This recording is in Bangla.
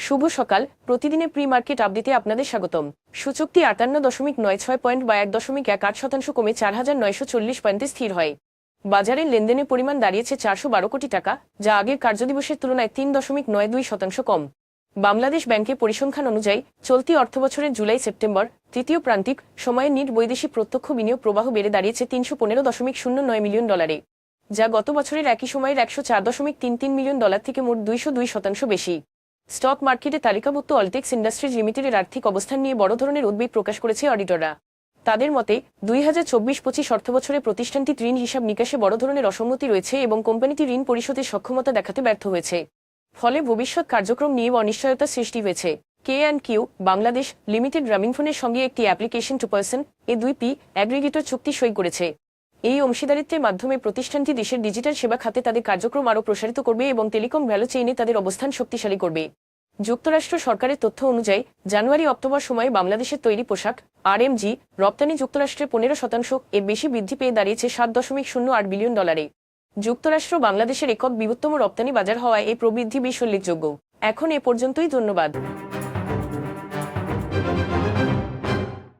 শুভ সকাল। প্রতিদিনের প্রি মার্কেট আপডেটে আপনাদের স্বাগতম। সূচকটি 58.96 পয়েন্ট বা 1.18% কমে 4,940 পয়েন্টে স্থির হয়। বাজারের লেনদেনের পরিমাণ দাঁড়িয়েছে 412 কোটি টাকা, যা আগের কার্যদিবসের তুলনায় 3.92% কম। বাংলাদেশ ব্যাংকের পরিসংখ্যান অনুযায়ী চলতি অর্থবছরের জুলাই সেপ্টেম্বর তৃতীয় প্রান্তিক সময়ে নিট বৈদেশিক প্রত্যক্ষ বিনিয়োগ প্রবাহ বেড়ে দাঁড়িয়েছে 315.09 মিলিয়ন ডলারে, যা গত বছরের একই সময়ের 104.33 মিলিয়ন ডলার থেকে মোট 202% বেশি। স্টক মার্কেটে তালিকাভুক্ত অলটেক্স ইন্ডাস্ট্রিজ লিমিটেডের আর্থিক অবস্থান নিয়ে বড় ধরনের উদ্বেগ প্রকাশ করেছে অডিটররা। তাদের মতে 2024-25 অর্থবছরে প্রতিষ্ঠানটির ঋণ হিসাব নিকাশে বড় ধরনের অসঙ্গতি রয়েছে এবং কোম্পানিটি ঋণ পরিশোধের সক্ষমতা দেখাতে ব্যর্থ হয়েছে। ফলে ভবিষ্যৎ কার্যক্রম নিয়ে অনিশ্চয়তা সৃষ্টি হয়েছে। K&Q বাংলাদেশ লিমিটেড গ্রামীণফোনের সঙ্গে একটি application to person A2P aggregator চুক্তি সই করেছে। এই অংশীদারিত্বের মাধ্যমে প্রতিষ্ঠানটি দেশের ডিজিটাল সেবা খাতে তাদের কার্যক্রম আরও প্রসারিত করবে এবং টেলিকম ভ্যালু চেইনে তাদের অবস্থান শক্তিশালী করবে। যুক্তরাষ্ট্র সরকারের তথ্য অনুযায়ী জানুয়ারি-অক্টোবর সময়ে বাংলাদেশের তৈরি পোশাক RMG রপ্তানি যুক্তরাষ্ট্রের 15% এর বেশি বৃদ্ধি পেয়ে দাঁড়িয়েছে 7.08 বিলিয়ন ডলারে। যুক্তরাষ্ট্র বাংলাদেশের একক বৃহত্তম রপ্তানি বাজার হওয়ায় এই প্রবৃদ্ধি বেশ উল্লেখযোগ্য। এখন এ পর্যন্তই, ধন্যবাদ।